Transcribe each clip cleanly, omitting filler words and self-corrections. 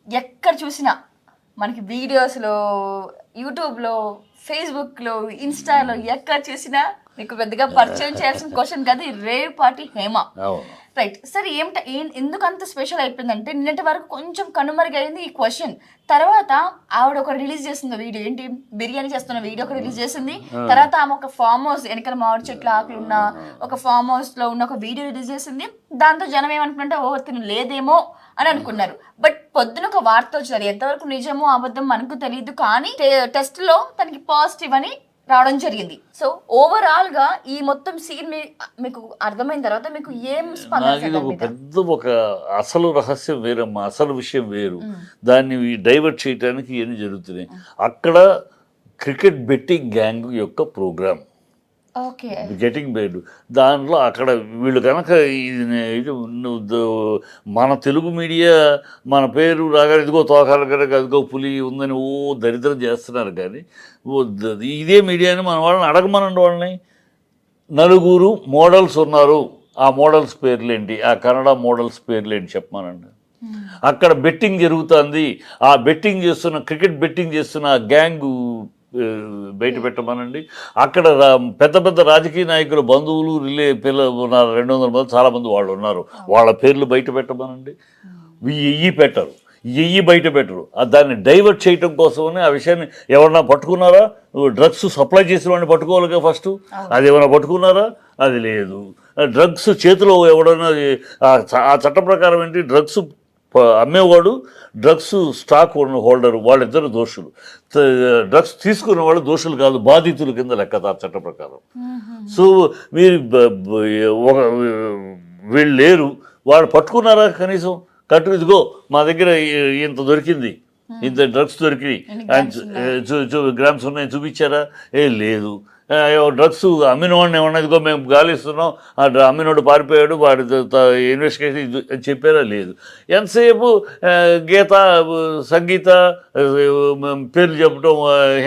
ఎక్కడ చూసినా మనకి వీడియోస్లో, యూట్యూబ్లో, ఫేస్బుక్లో, ఇన్స్టాలో ఎక్కడ చూసినా మీకు పెద్దగా పరిచయం చేయాల్సిన క్వశ్చన్ కాదు, రేవుపాటి హేమ. రైట్ సార్, ఎందుకు అంత స్పెషల్ అయిపోయిందంటే నిన్నటి వరకు కొంచెం కనుమరుగైంది ఈ క్వశ్చన్. తర్వాత ఆవిడ ఒక రిలీజ్ చేసింది వీడియో, ఏంటి బిర్యానీ చేస్తున్న వీడియో ఒక రిలీజ్ చేసింది. తర్వాత ఆమె ఒక ఫామ్ హౌస్ వెనకాల మామిడి చెట్ల ఆకులు ఉన్న ఒక ఫామ్ హౌస్ లో ఉన్న ఒక వీడియో రిలీజ్ చేసింది. దాంతో జనం ఏమనుకుంటే ఓ తిను లేదేమో అని అనుకున్నారు. బట్ పొద్దున ఒక వార్త వచ్చారు, ఎంతవరకు నిజమో అబద్ధం మనకు తెలియదు, కానీ టెస్ట్ లో తనకి పాజిటివ్ అని రావడం జరిగింది. సో ఓవరాల్ గా ఈ మొత్తం సీన్ మీకు అర్థమైన తర్వాత మీకు ఏం స్పందన? పెద్ద ఒక అసలు రహస్యం వేరమ్మా, అసలు విషయం వేరు. దాన్ని డైవర్ట్ చేయడానికి ఏమి జరుగుతున్నాయి అక్కడ? క్రికెట్ బెట్టింగ్ గ్యాంగ్ యొక్క ప్రోగ్రామ్ గెటింగ్ బెడ్, దాంట్లో అక్కడ వీళ్ళు కనుక మన తెలుగు మీడియా మన పేరు రాగానే ఇదిగో తోకాల కనుక అదిగో పులి ఉందని ఓ దరిద్రం చేస్తున్నారు. కానీ ఇదే మీడియాని మన వాళ్ళని అడగమనండి, వాళ్ళని నలుగురు మోడల్స్ ఉన్నారు, ఆ మోడల్స్ పేర్లేంటి, ఆ కన్నడ మోడల్స్ పేర్లేంటి చెప్పమానండి. అక్కడ బెట్టింగ్ జరుగుతుంది, ఆ బెట్టింగ్ చేస్తున్న క్రికెట్ బెట్టింగ్ చేస్తున్న ఆ గ్యాంగు బయట పెట్టమనండి. అక్కడ పెద్ద పెద్ద రాజకీయ నాయకుల బంధువులు పిల్లలు ఉన్నారు, 200 మంది, చాలామంది వాళ్ళు ఉన్నారు, వాళ్ళ పేర్లు బయట పెట్టమనండి. ఎయ్యి పెట్టరు, ఎయ్యి బయట పెట్టరు. దాన్ని డైవర్ట్ చేయటం కోసమని ఆ విషయాన్ని ఎవరన్నా పట్టుకున్నారా? డ్రగ్స్ సప్లై చేసిన వాడిని పట్టుకోవాలిగా ఫస్ట్, అది ఏమైనా పట్టుకున్నారా? అది లేదు. డ్రగ్స్ చేతిలో ఎవడన్నా ఆ చట్టం ప్రకారం ఏంటి, డ్రగ్స్ అమ్మేవాడు, డ్రగ్స్ స్టాక్ హోల్డరు, వాళ్ళిద్దరు దోషులు. డ్రగ్స్ తీసుకున్న వాళ్ళు దోషులు కాదు, బాధితుల కింద లెక్క ఆ చట్ట ప్రకారం. సో మీరు వీళ్ళు లేరు, వాళ్ళు పట్టుకున్నారా కనీసం? ఇదిగో మా దగ్గర ఇంత దొరికింది, ఇంత డ్రగ్స్ దొరికినాయి, గ్రామ్స్ ఉన్నాయి చూపించారా? లేదు. డ్రగ్స్ అమ్మినవాడిని ఏమన్నా ఇదిగో మేము గాలిస్తున్నాం, ఆ అమ్మినోడు పారిపోయాడు, వాడి ఇన్వెస్టిగేషన్ చెప్పారా? లేదు. ఎంతసేపు గీత, సంగీత పేర్లు చెప్పటం,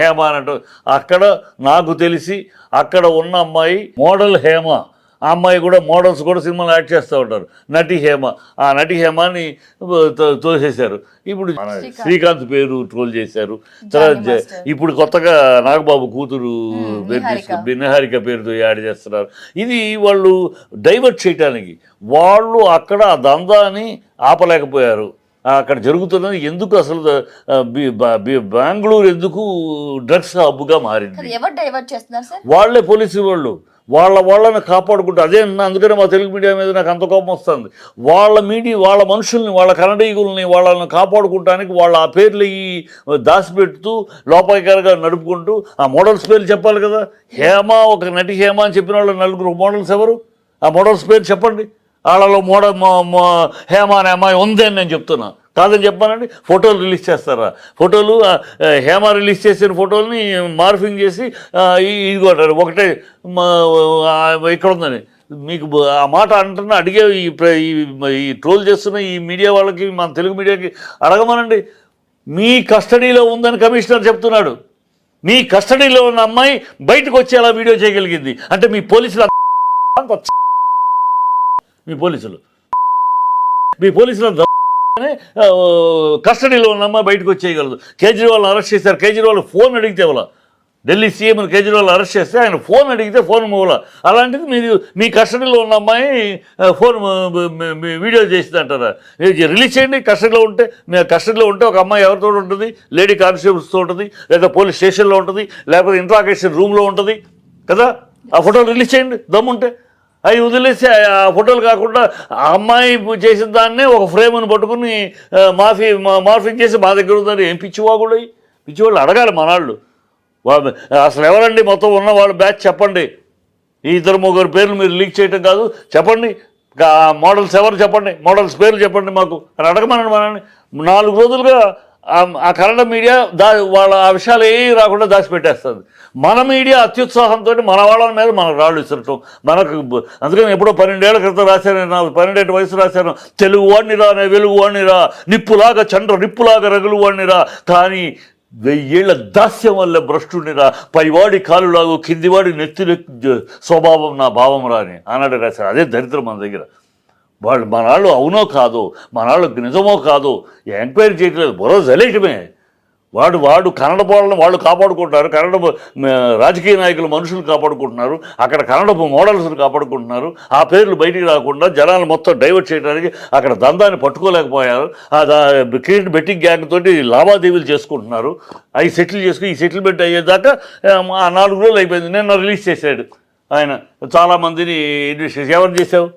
హేమ అనటం. అక్కడ నాకు తెలిసి అక్కడ ఉన్న అమ్మాయి మోడల్ హేమ, ఆ అమ్మాయి కూడా మోడల్స్ కూడా సినిమాలు యాక్ట్ చేస్తూ ఉంటారు, నటి హేమ. ఆ నటి హేమని తోసేశారు. ఇప్పుడు శ్రీకాంత్ పేరు ట్రోల్ చేశారు. తర్వాత ఇప్పుడు కొత్తగా నాగబాబు కూతురు నిహారిక పేరుతో యాడ్ చేస్తున్నారు. ఇది వాళ్ళు డైవర్ట్ చేయటానికి. వాళ్ళు అక్కడ ఆ దందాన్ని ఆపలేకపోయారు. అక్కడ జరుగుతున్నది ఎందుకు అసలు బెంగళూరు ఎందుకు డ్రగ్స్ హబ్గా మారింది? వాళ్ళే పోలీసు వాళ్ళు వాళ్ళని కాపాడుకుంటారు. అదే అందుకనే మా తెలుగు మీడియా మీద నాకు అంత కోపం వస్తుంది. వాళ్ళ మనుషుల్ని, వాళ్ళ కన్నడీయుల్ని, వాళ్ళని కాపాడుకుంటానికి వాళ్ళ ఆ పేర్లు దాచిపెడుతూ లోపాయికారుగా నడుపుకుంటూ ఆ మోడల్స్ పేర్లు చెప్పాలి కదా. హేమ, ఒక నటి హేమ అని చెప్పిన వాళ్ళు నలుగురు మోడల్స్ ఎవరు? ఆ మోడల్స్ పేరు చెప్పండి. వాళ్ళలో హేమ అనే అమ్మాయి ఉంది అని నేను చెప్తున్నా, కాదని చెప్పానండి. ఫోటోలు రిలీజ్ చేస్తారా? ఫోటోలు హేమ రిలీజ్ చేసిన ఫోటోలని మార్ఫింగ్ చేసి ఇది కొట్టారు. ఒకటే ఇక్కడ ఉందని మీకు ఆ మాట అంటున్నా. అడిగే ఈ ట్రోల్ చేస్తున్న ఈ మీడియా వాళ్ళకి, మన తెలుగు మీడియాకి అడగమనండి. మీ కస్టడీలో ఉందని కమిషనర్ చెప్తున్నాడు. మీ కస్టడీలో ఉన్న అమ్మాయి బయటకు వచ్చి అలా వీడియో చేయగలిగింది అంటే మీ పోలీసులు కస్టడీలో ఉన్న అమ్మాయి బయటకు వచ్చేయగలదు. కేజ్రీవాల్ని అరెస్ట్ చేశారు. కేజ్రీవాల్ ఫోన్ అడిగితే ఇవ్వాల. ఢిల్లీ సీఎంని కేజ్రీవాల్ అరెస్ట్ చేస్తే ఆయన ఫోన్ అడిగితే ఫోన్ ఇవ్వాల. అలాంటిది మీరు మీ కస్టడీలో ఉన్న అమ్మాయి ఫోన్ వీడియో చేసింది అంటారా? రిలీజ్ చేయండి. కస్టడీలో ఉంటే ఒక అమ్మాయి ఎవరితో ఉంటుంది? లేడీ కానిస్టేబుల్స్తో ఉంటుంది, లేదా పోలీస్ స్టేషన్లో ఉంటుంది, లేకపోతే ఇంట్రాగేషన్ రూమ్లో ఉంటుంది కదా. ఆ ఫోటోలు రిలీజ్ చేయండి దమ్ముంటే. అవి వదిలేసి ఆ ఫోటోలు కాకుండా ఆ అమ్మాయి చేసిన దాన్నే ఒక ఫ్రేమ్ని పట్టుకుని మార్ఫింగ్ చేసి మా దగ్గర ఉందని ఏం పిచ్చివాగుడు? పిచ్చివాళ్ళు అడగాలి మనాళ్ళు. అసలు ఎవరండి మొత్తం ఉన్న వాళ్ళ బ్యాచ్ చెప్పండి. ఈ 2-3 పేర్లు మీరు లీక్ చేయటం కాదు, చెప్పండి. మోడల్స్ ఎవరు చెప్పండి, మోడల్స్ పేర్లు చెప్పండి మాకు అని అడగమనండి మనల్ని. 4 రోజులుగా ఆ కన్నడ మీడియా వాళ్ళ ఆ విషయాలు ఏవి రాకుండా దాచిపెట్టేస్తుంది. మన మీడియా అత్యుత్సాహంతో మన వాళ్ళ మీద మనకు రాళ్ళు ఇస్తటం మనకు. అందుకని ఎప్పుడో 12 ఏళ్ల క్రితం రాశాను, నాకు 12 ఏళ్ళ వయసు రాశాను, తెలుగు వాడిని రా, వెలుగు వాడిని రా, నిప్పులాగా నిప్పులాగా రగులు వాడిని రా, కానీ 1000 ఏళ్ల దాస్యం వల్ల భ్రష్టునిరా, పైవాడి కాలులాగు కిందివాడి నెత్తి స్వభావం నా భావం రా అని ఆనాడు రాశారు. అదే దరిద్రం మన దగ్గర. వాళ్ళు మనాళ్ళు అవునో కాదో, మనాళ్ళు నిజమో కాదో ఎంక్వైరీ చేయట్లేదు, బుర్ర జలేయటమే. వాడు కన్నడ వాళ్ళని వాళ్ళు కాపాడుకుంటున్నారు, కన్నడ రాజకీయ నాయకులు మనుషులు కాపాడుకుంటున్నారు, అక్కడ కన్నడ మోడల్స్ని కాపాడుకుంటున్నారు. ఆ పేర్లు బయటికి రాకుండా జనాలు మొత్తం డైవర్ట్ చేయడానికి అక్కడ దందాన్ని పట్టుకోలేకపోయారు. క్రికెట్ బెట్టింగ్ గ్యాంగ్ తోటి లావాదేవీలు చేసుకుంటున్నారు. అవి సెటిల్ చేసుకుని ఈ సెటిల్మెంట్ అయ్యేదాకా ఆ 4 రోజులు అయిపోయింది. నిన్న రిలీజ్ చేశాడు ఆయన. చాలామందిని ఇన్వెస్ట్ ఎవరు చేసావు?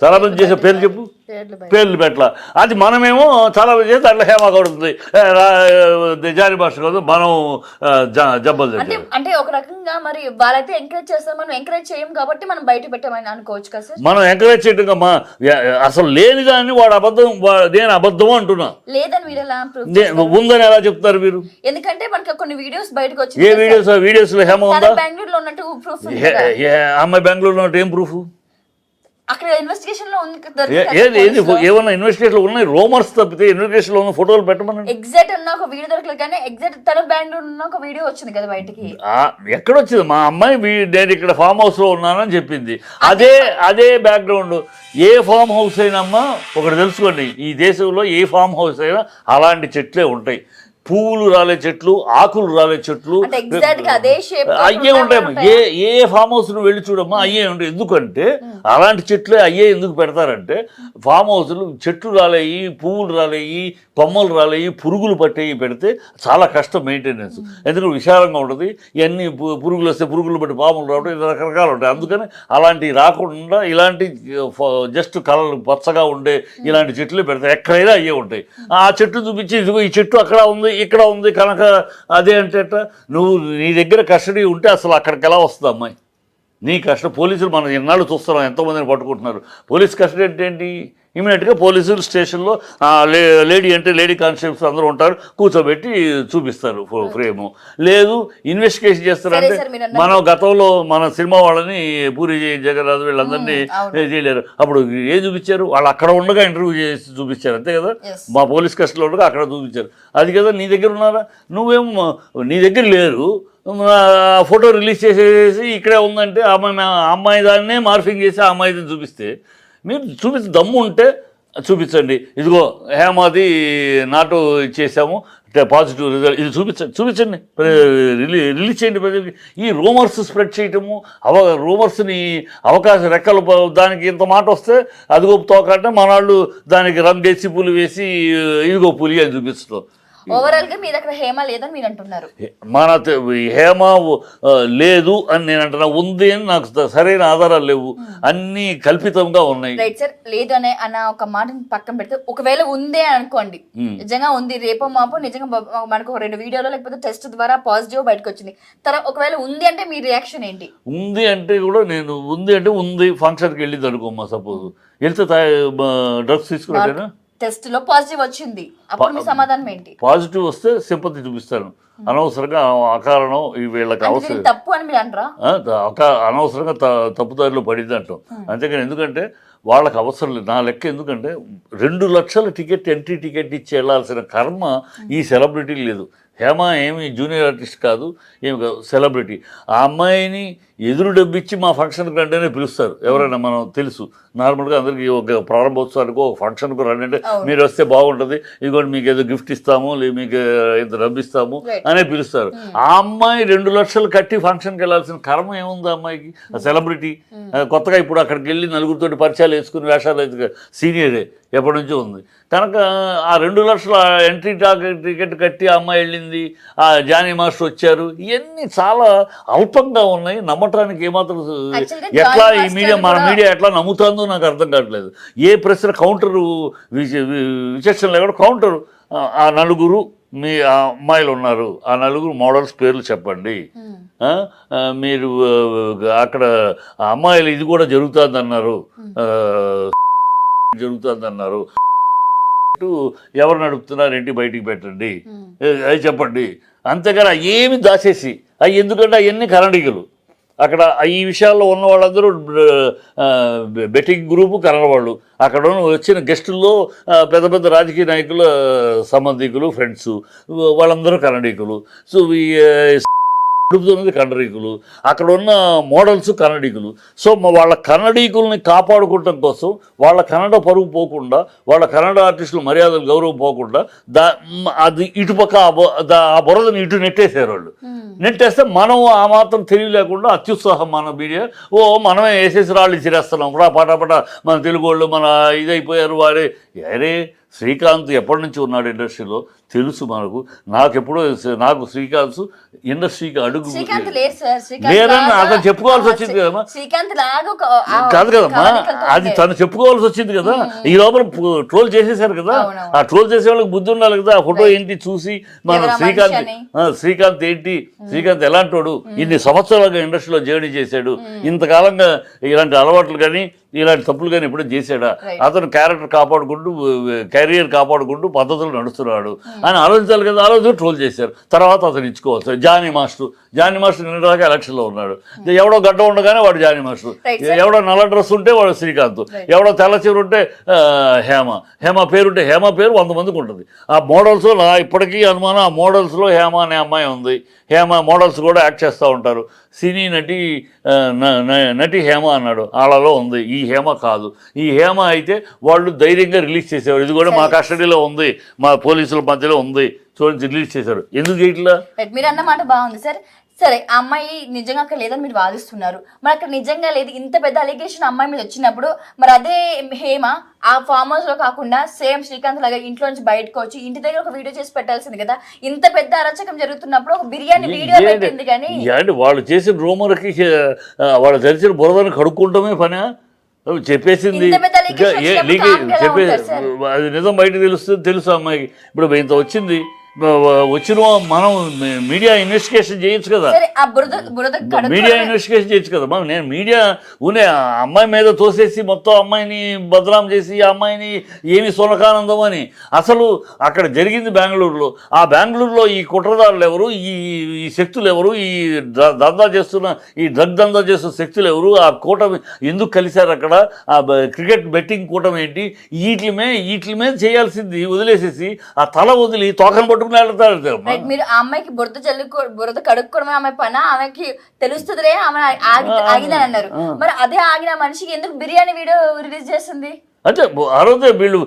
చాలామంది చేసే పేర్లు చెప్పు. పేర్లు పెట్టాల. అది మనమేమో చాలా మంది చేస్తే అట్లా హేమ కొడుతుంది, జాని భాష కాదు, మనం జబ్బలు. అంటే ఒక రకంగా మరి వాళ్ళైతే ఎంకరేజ్ చేస్తారు, మనం ఎంకరేజ్ చేయం కాబట్టి మనం బయట పెట్టామని అనుకోవచ్చు కదా సార్. మనం ఎంకరేజ్ చేయటం అసలు లేని దాన్ని వాడు అబద్ధం, నేను అబద్ధం అంటున్నా. లేదని మీరు ఎలా ఉందని ఎలా చెప్తారు మీరు? ఎందుకంటే మనకి కొన్ని వీడియోస్ బయటకు వచ్చి. ఏ వీడియోస్? వీడియోస్ లో హేమ ఉందా? బెంగళూరులో ఉన్నట్టు ప్రూఫ్. అమ్మాయి బెంగళూరులో ఉన్నట్టు ఏం ప్రూఫ్? అక్కడ ఇన్వెస్టిగేషన్ లో ఏమన్నా ఇన్వెస్టిగేషన్ లో ఉన్నాయి? రూమర్స్ తప్పితే ఇన్వెస్టిగేషన్ లో ఉన్న ఫోటోలు పెట్టమని. ఎగ్జాక్ట్ ఉన్న ఒక వీడియో దొరకలేదు, కానీ ఎగ్జాక్ట్ తన బెంగళూరు ఉన్న ఒక వీడియో వచ్చింది కదా బయటికి. ఎక్కడొచ్చింది? మా అమ్మాయి నేను ఇక్కడ ఫామ్ హౌస్ లో ఉన్నానని చెప్పింది. అదే బ్యాక్గ్రౌండ్. ఏ ఫామ్ హౌస్ అయినమ్మా ఒకటి తెలుసుకోండి, ఈ దేశంలో ఏ ఫామ్ హౌస్ అయినా అలాంటి చెట్లే ఉంటాయి. పువ్వులు రాలే చెట్లు, ఆకులు రాలే చెట్లు అయ్యే ఉంటాయమ్మా. ఏ ఫామ్ హౌస్ వెళ్ళి చూడమ్మా, అయ్యే ఉంటాయి. ఎందుకంటే అలాంటి చెట్లే అయ్యే ఎందుకు పెడతారంటే, ఫామ్ హౌస్లు చెట్లు రాలేయి, పువ్వులు రాలేయి, కొమ్మలు రాలేయి, పురుగులు పట్టేవి పెడితే చాలా కష్టం మెయింటెనెన్స్. ఎందుకంటే విశాలంగా ఉంటుంది. ఇవన్నీ పురుగులు వస్తే పురుగులు బట్టి పాములు రావడం, ఇది రకరకాలు ఉంటాయి. అందుకని అలాంటివి రాకుండా ఇలాంటి జస్ట్ కలర్ పచ్చగా ఉండే ఇలాంటి చెట్లు పెడతాయి. ఎక్కడైనా అయ్యే ఉంటాయి. ఆ చెట్టు చూపించి ఇదిగో ఈ చెట్టు అక్కడ ఉంది, ఇక్కడ ఉంది కనుక అదే అంటే నువ్వు నీ దగ్గర కస్టడీ ఉంటే అసలు అక్కడికి ఎలా వస్తుంది అమ్మాయి? నీ కస్టడీ పోలీసులు మనం ఎన్నాళ్ళు చూస్తున్నాం, ఎంతోమందిని పట్టుకుంటున్నారు. పోలీస్ కస్టడీ అంటే ఏంటి? ఇమీడియట్గా పోలీసులు స్టేషన్లో లేడీ అంటే లేడీ కానిస్టేబుల్స్ అందరూ ఉంటారు, కూర్చోబెట్టి చూపిస్తారు ఫ్రేము. లేదు ఇన్వెస్టిగేషన్ చేస్తారంటే, మనం గతంలో మన సినిమా వాళ్ళని పూరి జగన్నాథ్ వీళ్ళందరినీ చేయలేరు. అప్పుడు ఏం చూపించారు? వాళ్ళు అక్కడ ఉండగా ఇంటర్వ్యూ చేసి చూపించారు, అంతే కదా. మా పోలీస్ కస్టడీలో ఉండగా అక్కడ చూపించారు. అది కదా నీ దగ్గర ఉన్నారా? నువ్వేమో నీ దగ్గర లేరు, ఫోటో రిలీజ్ చేసేసి ఇక్కడే ఉందంటే అమ్మాయి దాన్నే మార్ఫింగ్ చేసి ఆ అమ్మాయిని చూపిస్తే, మీరు చూపించి దమ్ము ఉంటే చూపించండి. ఇదిగో హేమాది నాటు ఇచ్చేసాము, పాజిటివ్ రిజల్ట్, ఇది చూపించండి, రిలీజ్ చేయండి ప్రజలకి. ఈ రూమర్స్ స్ప్రెడ్ చేయటము, రూమర్స్ని అవకాశం రెక్కలు దానికి ఇంత మాట వస్తే అదిగో తోకంటే మనాళ్ళు దానికి రంగేసి పులి వేసి ఇదిగో పులి అని చూపిస్తాం. ఓవరాల్ గా మీ దగ్గర హేమ లేదని మీరు అంటున్నారు. మన హేమ లేదు అని నేను అంటున్నా, ఉంది అని నాకు సరైన ఆధారాలు లేవు, అన్ని కల్పితంగా ఉన్నాయి. Right sir. లేదు అన్న ఒక మాటని పక్కన పెడితే, ఒకవేళ ఉందే అనుకోండి, నిజంగా ఉంది, రేపో మాపో నిజంగా మనకు 2 వీడియోలో లేకపోతే టెస్ట్ ద్వారా పాజిటివ్ బయటకు వచ్చింది, తర్వాత ఒకవేళ ఉంది అంటే మీ రియాక్షన్ ఏంటి? ఉంది అంటే కూడా నేను ఉంది ఫంక్షన్కి వెళ్ళింది అనుకోమ్మా, సపోజ్ వెళ్తే డ్రగ్స్ తీసుకున్నాను, టెస్ట్ లో పాజిటివ్ వచ్చింది, అప్పుడు మీ సమాధానం ఏంటి? పాజిటివ్ వస్తే సింపతి చూపిస్తాను. అనవసరంగా అకారణం వీళ్ళకి అవసరం తప్పు అని మీరు అంటారా? అనవసరంగా తప్పుదారిలో పడింది అంటాం. అంతేకాని ఎందుకంటే వాళ్ళకి అవసరం లేదు నా లెక్క. ఎందుకంటే 2 లక్షల టికెట్, ఎంట్రీ టికెట్ ఇచ్చి వెళ్ళాల్సిన కర్మ ఈ సెలబ్రిటీలు లేదు. హేమ ఏమి జూనియర్ ఆర్టిస్ట్ కాదు, ఏమి కాదు, సెలబ్రిటీ. ఆ అమ్మాయిని ఎదురు డబ్బిచ్చి మా ఫంక్షన్కి రండి అనే పిలుస్తారు ఎవరైనా, మనం తెలుసు. నార్మల్గా అందరికీ ఒక ప్రారంభోత్సవానికి ఒక ఫంక్షన్కు రండి అంటే, మీరు వస్తే బాగుంటుంది, ఇదిగోండి మీకు ఏదో గిఫ్ట్ ఇస్తాము, లేదు మీకు ఇంత డబ్బు ఇస్తాము అనే పిలుస్తారు. ఆ అమ్మాయి 2 లక్షలు కట్టి ఫంక్షన్కి వెళ్ళాల్సిన కర్మ ఏముంది ఆ అమ్మాయికి? ఆ సెలబ్రిటీ కొత్తగా ఇప్పుడు అక్కడికి వెళ్ళి నలుగురితోటి పరిచయాలు వేసుకుని వేషాలు అయితే సీనియరే ఎప్పటి నుంచో ఉంది కనుక ఆ 2 లక్షల ఎంట్రీ టికెట్ కట్టి ఆ అమ్మాయి వెళ్ళింది, ఆ జానీ మాస్టర్ వచ్చారు, ఇవన్నీ చాలా అల్పంగా ఉన్నాయి. నమ్మటానికి ఏమాత్రం ఎట్లా ఈ మీడియా, మన మీడియా ఎట్లా నమ్ముతుందో నాకు అర్థం కావట్లేదు. ఏ ప్రశ్న కౌంటరు విచక్షణ లేకుండా కౌంటరు, ఆ 4 మీ అమ్మాయిలు ఉన్నారు, ఆ 4 మోడల్స్ పేర్లు చెప్పండి, మీరు అక్కడ అమ్మాయిలు ఇది కూడా జరుగుతుందన్నారు, జరుగుతుందన్నారు, ఎవరు నడుపుతున్నారు ఏంటి బయటికి పెట్టండి, అది చెప్పండి. అంతేగాని ఏమి దాచేసి అవి, ఎందుకంటే అవన్నీ కరణికలు. అక్కడ ఈ విషయాల్లో ఉన్న వాళ్ళందరూ బెట్టింగ్ గ్రూపు కన్నడ వాళ్ళు. అక్కడ వచ్చిన గెస్టుల్లో పెద్ద పెద్ద రాజకీయ నాయకుల సంబంధికులు, ఫ్రెండ్స్, వాళ్ళందరూ కన్నడీకులు. సో నడుపుతున్నది కన్నడీకులు, అక్కడ ఉన్న మోడల్స్ కన్నడీకులు. సో వాళ్ళ కన్నడీకుల్ని కాపాడుకోవటం కోసం, వాళ్ళ కన్నడ పరుగు పోకుండా, వాళ్ళ కన్నడ ఆర్టిస్టుల మర్యాదలు గౌరవం పోకుండా అది ఇటుపక్క ఆ బురదని ఇటు నెట్టేశారు వాళ్ళు. నెట్టేస్తే మనం ఆ మాత్రం తెలివి లేకుండా అత్యుత్సాహం మన మీడియా, మనమే వేసేసి రాళ్ళు ఇచ్చిరేస్తున్నాం పటాపట, మన తెలుగు వాళ్ళు మన ఇదైపోయారు వారే. అరే శ్రీకాంత్ ఎప్పటి నుంచి ఉన్నాడు ఇండస్ట్రీలో తెలుసు మనకు. నాకు శ్రీకాంత్ ఇండస్ట్రీకి అడుగు లేరని అతను చెప్పుకోవాల్సి వచ్చింది కదమ్మా. కాదు కదమ్మా, అది తను చెప్పుకోవాల్సి వచ్చింది కదా. ఈ లోపల ట్రోల్ చేసేసారు కదా. ఆ ట్రోల్ చేసే వాళ్ళకి బుద్ధి ఉండాలి కదా. ఆ ఫోటో ఏంటి చూసి మన శ్రీకాంత్ ఏంటి, శ్రీకాంత్ ఎలాంటి వాడు, ఇన్ని సంవత్సరాలుగా ఇండస్ట్రీలో జర్నీ చేశాడు, ఇంతకాలంగా ఇలాంటి అలవాట్లు కానీ ఇలాంటి తప్పులు కానీ ఎప్పుడూ చేశాడా, అతను క్యారెక్టర్ కాపాడుకుంటూ కెరియర్ కాపాడుకుంటూ పద్ధతులు నడుస్తున్నాడు అని ఆలోచించాలి కదా. ఆలోచన ట్రోల్ చేశారు. తర్వాత అతను ఇచ్చుకోవచ్చు. జానీ మాస్టర్ నిన్న దాకా ఎలక్షన్లో ఉన్నాడు. ఎవడో గడ్డ ఉండగానే వాడు జానీ మాస్టర్, ఎవడో నల్ల డ్రెస్ ఉంటే వాడు శ్రీకాంత్, ఎవడో తెల్ల చీర ఉంటే హేమ పేరుంటే హేమ పేరు 100 మందికి ఉంటుంది. ఆ మోడల్స్ ఇప్పటికీ అనుమానం, ఆ మోడల్స్లో హేమ అనే అమ్మాయి ఉంది. హేమ మోడల్స్ కూడా యాక్ట్ చేస్తూ ఉంటారు. సినీ నటి హేమ అన్నాడు, వాళ్ళలో ఉంది. ఈ హేమ కాదు. ఈ హేమ అయితే వాళ్ళు ధైర్యంగా రిలీజ్ చేసేవారు. ఇది కూడా మా కస్టడీలో ఉంది, మా పోలీసుల మధ్యలో ఉంది, చూడండి రిలీజ్ చేశారు. ఎందుకు చేయట్లా? మీరు అన్నమాట బాగుంది సార్. సరే, ఆ అమ్మాయి నిజంగా అక్కడ లేదని మీరు వాదిస్తున్నారు. మరి అక్కడ నిజంగా లేదు, ఇంత పెద్ద అలిగేషన్ అమ్మాయి మీద వచ్చినప్పుడు మరి అదే హేమ ఆ ఫామ్ హౌస్ లో కాకుండా సేమ్ శ్రీకాంత్ లాగా ఇంట్లో నుంచి బయటకు వచ్చి ఇంటి దగ్గర ఒక వీడియో చేసి పెట్టాల్సింది కదా. ఇంత పెద్ద అరచకం జరుగుతున్నప్పుడు ఒక బిర్యానీ వీడియో పెట్టింది. కానీ వాళ్ళు చేసిన రూమర్కి వాళ్ళు తెలిసిన బురదను కడుక్కుంటామే పని చెప్పేసింది. అది నిజం బయట తెలుసు అమ్మాయికి. ఇప్పుడు ఇంత వచ్చింది, వచ్చిన మనం మీడియా ఇన్వెస్టిగేషన్ చేయొచ్చు కదా. మీడియా ఇన్వెస్టిగేషన్ చేయొచ్చు కదా. నేను మీడియా అమ్మాయి మీద తోసేసి మొత్తం అమ్మాయిని బదనాం చేసి ఆ అమ్మాయిని ఏమి సునకానందం అని. అసలు అక్కడ జరిగింది బెంగళూరులో. ఆ బెంగళూరులో ఈ కుట్రదారులు ఎవరు, ఈ శక్తులు ఎవరు, ఈ దందా చేస్తున్న ఈ డ్రగ్ దందా చేస్తున్న శక్తులు ఎవరు, ఆ కూటమి ఎందుకు కలిశారు అక్కడ, ఆ క్రికెట్ బెట్టింగ్ కూటమి ఏంటి, వీటి మీద చేయాల్సింది వదిలేసేసి ఆ తల వదిలి తోకను పట్టుకుని వెళ్తారు. మీరు ఆ అమ్మాయికి బురద కడుక్కోవడమే ఆమె పని, ఆమెకి తెలుస్తుందిలే ఆమె ఆగిందని అన్నారు. మరి అదే ఆగిన మనిషికి ఎందుకు బిర్యానీ వీడియో రిలీజ్ చేస్తుంది? అంటే ఆ రోజే వీళ్ళు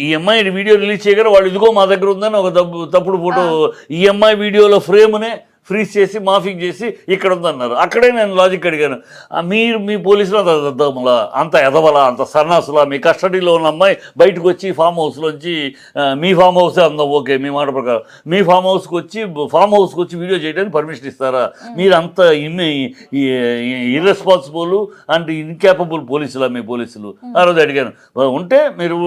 ఈ అమ్మాయి వీడియో రిలీజ్ చేయగానే వాళ్ళు ఇదిగో మా దగ్గర ఉందని ఒక తప్పుడు ఫోటో ఈ అమ్మాయి వీడియోలో ఫ్రేమ్నే ఫ్రీజ్ చేసి మాఫింగ్ చేసి ఇక్కడ ఉందన్నారు. అక్కడే నేను లాజిక్ అడిగాను, మీ పోలీసులు అంత ఎదవలా, అంత సన్నాసులా, మీ కస్టడీలో ఉన్న అమ్మాయి బయటకు వచ్చి ఫామ్ హౌస్లోంచి, మీ ఫామ్ హౌసే అందాం ఓకే మీ మాట ప్రకారం, మీ ఫామ్ హౌస్కి వచ్చి వీడియో చేయడానికి పర్మిషన్ ఇస్తారా? మీరు అంత ఇర్రెస్పాన్సిబుల్ అండ్ ఇన్కేపబుల్ పోలీసులా మీ పోలీసులు? ఆ రోజు అడిగాను. ఉంటే మీరు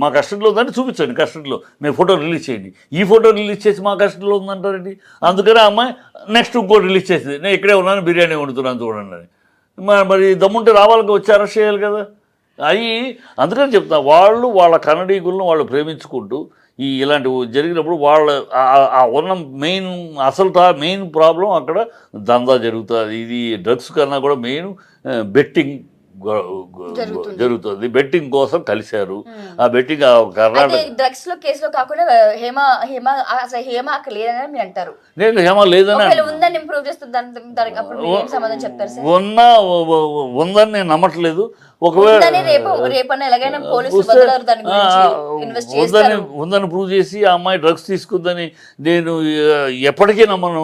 మా కస్టడీలో ఉందంటే చూపించండి, కస్టడీలో మీ ఫోటో రిలీజ్ చేయండి. ఈ ఫోటో రిలీజ్ చేసి మా కస్టడీలో ఉందంటారండి. అందుకనే అమ్మాయి నెక్స్ట్ ఇంకోటి రిలీజ్ చేసింది, నేను ఇక్కడే ఉన్నాను బిర్యానీ వండుతున్నాను చూడండి అని. మరి దమ్ముంటే రావాలిగా, వచ్చి అరెస్ట్ చేయాలి కదా. అందుకని చెప్తా, వాళ్ళ కన్నడీకులను వాళ్ళు ప్రేమించుకుంటూ ఇలాంటివి జరిగినప్పుడు ఉన్న మెయిన్ ప్రాబ్లం అక్కడ దందా జరుగుతుంది. ఇది డ్రగ్స్ కన్నా కూడా మెయిన్ బెట్టింగ్ జరుగుతుంది. బెట్టింగ్ కోసం కలిశారు. ఆ బెట్టింగ్ కర్ణాటక డ్రగ్స్ లో కేసులో కాకుండా హేమ అక్కడ లేదని మీరు అంటారు. నేను హేమ లేదని ఉందని నేను నమ్మట్లేదు. ఒకవేళ ఉందని ప్రూవ్ చేసి ఆ అమ్మాయి డ్రగ్స్ తీసుకుందని నేను ఎప్పటికీ నమ్మను.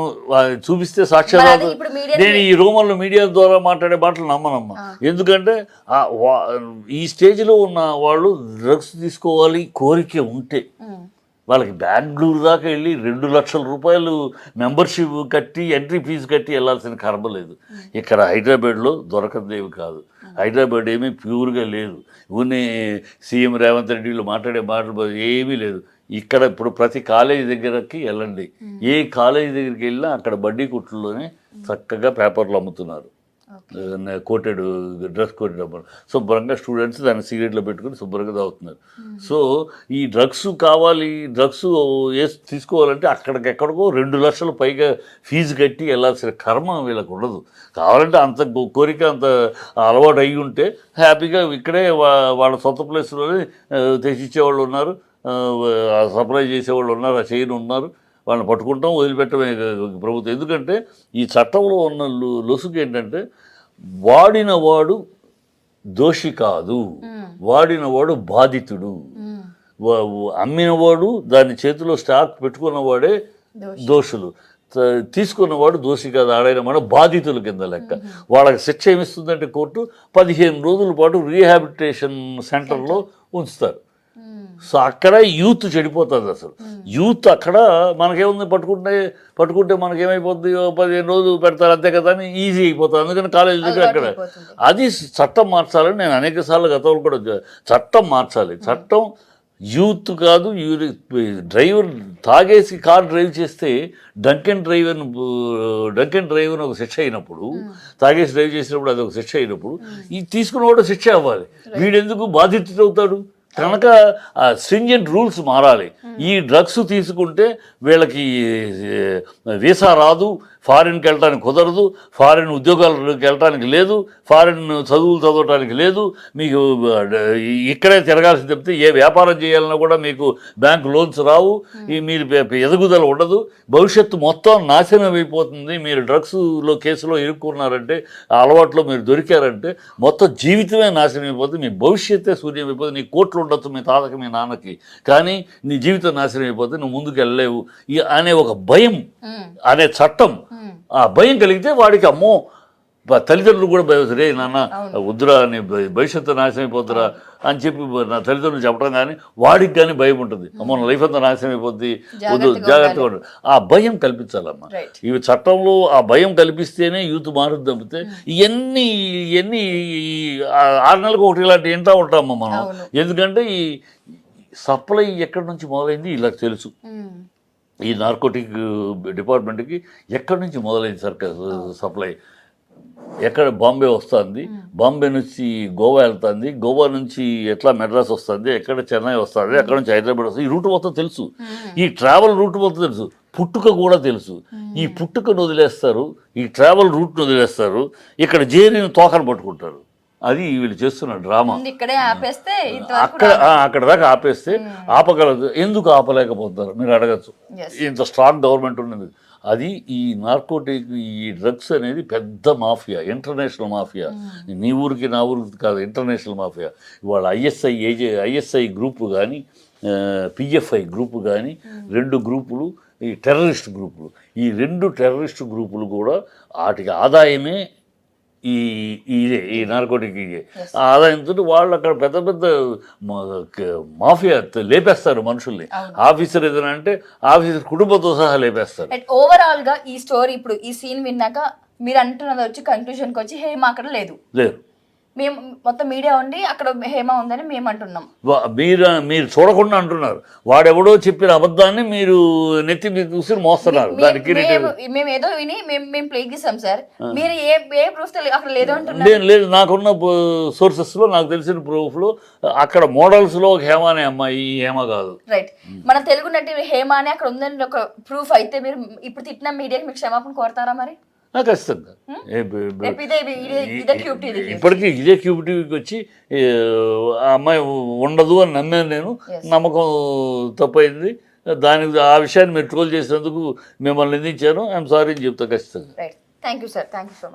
చూపిస్తే సాక్ష్యాలు నేను ఈ రూమర్లో మీడియా ద్వారా మాట్లాడే మాటలు నమ్మనమ్మా. ఎందుకంటే ఈ స్టేజ్లో ఉన్న వాళ్ళు డ్రగ్స్ తీసుకోవాలి కోరిక ఉంటే వాళ్ళకి బెంగళూరు దాకా వెళ్ళి 2 లక్షల రూపాయలు మెంబర్షిప్ కట్టి ఎంట్రీ ఫీజు కట్టి వెళ్ళాల్సిన కర్మ లేదు. ఇక్కడ హైదరాబాద్లో దొరకదేవి కాదు. హైదరాబాద్ ఏమీ ప్యూర్గా లేదు. ఊనే సీఎం రేవంత్ రెడ్డి వీళ్ళు మాట్లాడే మాటలు ఏమీ లేదు. ఇక్కడ ఇప్పుడు ప్రతి కాలేజీ దగ్గరకి వెళ్ళండి, ఏ కాలేజీ దగ్గరికి వెళ్ళినా అక్కడ బడ్డీ కుట్లలోనే చక్కగా పేపర్లు అమ్ముతున్నారు. కోటెడ్ డ్రగ్స్ కొట్టినప్పుడు శుభ్రంగా స్టూడెంట్స్ దాన్ని సిగరెట్లో పెట్టుకుని శుభ్రంగా తాగుతున్నారు. సో ఈ డ్రగ్స్ కావాలి, డ్రగ్స్ తీసుకోవాలంటే అక్కడికెక్కడికో 2 లక్షల పైగా ఫీజు కట్టి వెళ్ళాల్సిన కర్మ వీళ్ళకు ఉండదు. కావాలంటే అంత కోరిక అంత అలవాటు అయ్యి ఉంటే హ్యాపీగా ఇక్కడే వాళ్ళ సొంత ప్లేస్లోనే తెచ్చిచ్చేవాళ్ళు ఉన్నారు, సప్లై చేసేవాళ్ళు ఉన్నారు, ఆ చైన్ ఉన్నారు. వాళ్ళని పట్టుకుంటాం, వదిలిపెట్టమే ప్రభుత్వం. ఎందుకంటే ఈ చట్టంలో ఉన్న లొసుగు ఏంటంటే వాడినవాడు దోషి కాదు, వాడినవాడు బాధితుడు. అమ్మినవాడు దాని చేతిలో స్టాక్ పెట్టుకున్నవాడే దోషులు, తీసుకున్నవాడు దోషి కాదు, ఆడైన మన బాధితుల కింద లెక్క. వాళ్ళకి శిక్ష ఏమిస్తుందంటే కోర్టు 15 రోజుల పాటు రీహాబిలిటేషన్ సెంటర్లో ఉంచుతారు. సో అక్కడ యూత్ చెడిపోతుంది. అసలు యూత్ అక్కడ మనకేముంది, పట్టుకుంటే మనకేమైపోతుంది, 15 రోజులు పెడతారు అంతే కదా అని ఈజీ అయిపోతుంది. అందుకని కాలేజీ దగ్గర అక్కడ అది చట్టం మార్చాలని నేను అనేక సార్లు గతంలో కూడా చట్టం మార్చాలి. చట్టం యూత్ కాదు, డ్రైవర్ తాగేసి కార్ డ్రైవ్ చేస్తే డ్రంకెన్ డ్రైవర్ ఒక శిక్ష అయినప్పుడు, తాగేసి డ్రైవ్ చేసినప్పుడు అది ఒక శిక్ష అయినప్పుడు ఈ తీసుకున్నవాడు శిక్ష అవ్వాలి. వీడెందుకు బాధితుడు అవుతాడు? కనుక స్ట్రింజెంట్ రూల్స్ మారాలి. ఈ డ్రగ్స్ తీసుకుంటే వీళ్ళకి వీసా రాదు, ఫారిన్కి వెళ్ళడానికి కుదరదు, ఫారిన్ ఉద్యోగాలకు వెళ్ళడానికి లేదు, ఫారిన్ చదువులు చదవటానికి లేదు, మీకు ఇక్కడే తిరగాల్సి చెప్తే ఏ వ్యాపారం చేయాలన్నా కూడా మీకు బ్యాంక్ లోన్స్ రావు, మీరు ఎదుగుదల ఉండదు, భవిష్యత్తు మొత్తం నాశనం అయిపోతుంది. మీరు డ్రగ్స్లో కేసులో ఇరుక్కున్నారంటే, ఆ అలవాట్లో మీరు దొరికారంటే మొత్తం జీవితమే నాశనం అయిపోతుంది, మీ భవిష్యత్తే శూన్యం అయిపోతుంది. నీ కోట్లు ఉండొచ్చు మీ తాతకి మీ నాన్నకి, కానీ నీ జీవితం నాశనం అయిపోతే నువ్వు ముందుకు వెళ్ళలేవు అనే ఒక భయం అనే చట్టం, ఆ భయం కలిగితే వాడికి అమ్మో, తల్లిదండ్రులు కూడా భయం, రే నాన్న వద్దురా అని, భవిష్యత్తు నాశనం అయిపోతురా అని చెప్పి నా తల్లిదండ్రులు చెప్పడం కానీ వాడికి కానీ భయం ఉంటుంది. అమ్మో నా లైఫ్ అంతా నాశనం అయిపోద్ది, వద్దు జాగ్రత్తగా ఉంటుంది. ఆ భయం కల్పించాలమ్మా. ఇవి చట్టంలో ఆ భయం కల్పిస్తేనే యూత్ మారుద్ది. తప్పితే ఇవన్నీ 6 నెలలకు ఒకటి ఇలాంటి వింటూ ఉంటామమ్మా మనం. ఎందుకంటే ఈ సప్లై ఎక్కడి నుంచి మొదలైంది ఇలా తెలుసు. ఈ నార్కోటిక్ డిపార్ట్మెంట్కి ఎక్కడి నుంచి మొదలైంది సప్లై, ఎక్కడ బాంబే వస్తుంది, బాంబే నుంచి గోవా వెళ్తుంది, గోవా నుంచి ఎట్లా మెడ్రాస్ వస్తుంది, ఎక్కడ చెన్నై వస్తుంది, ఎక్కడ నుంచి హైదరాబాద్ వస్తుంది. ఈ రూట్ మొత్తం తెలుసు, ఈ ట్రావెల్ రూట్ మొత్తం తెలుసు, పుట్టుక కూడా తెలుసు. ఈ పుట్టుకను వదిలేస్తారు, ఈ ట్రావెల్ రూట్ను వదిలేస్తారు, ఇక్కడ జేరిని తోకను పట్టుకుంటారు. అది వీళ్ళు చేస్తున్న డ్రామా. అక్కడ దాకా ఆపేస్తే ఆపగలదు, ఎందుకు ఆపలేకపోతారు మీరు అడగచ్చు. ఇంత స్ట్రాంగ్ గవర్నమెంట్ ఉన్నది. అది ఈ నార్కోటిక్, ఈ డ్రగ్స్ అనేది పెద్ద మాఫియా, ఇంటర్నేషనల్ మాఫియా. నీ ఊరికి నా ఊరికి కాదు, ఇంటర్నేషనల్ మాఫియా. ఇవాళ ఐఎస్ఐ గ్రూపు కానీ, పిఎఫ్ఐ గ్రూపు కానీ, 2 గ్రూపులు ఈ టెర్రరిస్ట్ గ్రూపులు. ఈ 2 టెర్రరిస్ట్ గ్రూపులు కూడా వాటికి ఆదాయమే ఈ నార్కోటిక్. ఆ ఆదాయంతో వాళ్ళు అక్కడ పెద్ద పెద్ద మాఫియా లేపేస్తారు మనుషుల్ని. ఆఫీసర్ ఏదైనా అంటే ఆఫీసర్ కుటుంబంతో సహా లేపేస్తారు. ఓవరాల్ గా ఈ స్టోరీ ఇప్పుడు ఈ సీన్ విన్నాక మీరు అంటున్నది వచ్చి కన్క్లూజన్కి వచ్చి హేమ అక్కడ లేదు. మేము మొత్తం మీడియా ఉండి అక్కడ హేమ ఉందని మేము అంటున్నాం. మీరు చూడకుండా అంటున్నారు. వాడెవడో చెప్పిన అబద్ధాన్ని మీరు నెత్తి మీద చూసి మోస్తున్నారు. మేము ఏదో విని మేము ప్లే చేసాం సార్. మీరు ఏ ప్రూఫ్ అక్కడ లేదో అంటున్నారు. లేదు, నాకున్న సోర్సెస్ లో, నాకు తెలిసిన ప్రూఫ్ లో అక్కడ మోడల్స్ లో ఒక హేమ అనే అమ్మాయి, ఈ హేమ కాదు. రైట్. మన తెలుగు నటి హేమ అని అక్కడ ఉందని ఒక ప్రూఫ్ అయితే మీరు ఇప్పుడు తిట్టిన మీడియాకి మీకు క్షమాపణ కోరతారా మరి? ఖచ్చితంగా. ఇప్పటికీ ఇదే క్యూబిటీకి వచ్చి ఆ అమ్మాయి ఉండదు అని నమ్మాను నేను. నమ్మకం తప్పైంది. దానికి ఆ విషయాన్ని మీరు ట్రోల్ చేసినందుకు మిమ్మల్ని నిందించాను. ఐఎమ్ సారీ అని చెప్తా ఖచ్చితంగా. Thank you sir. Thank you so much.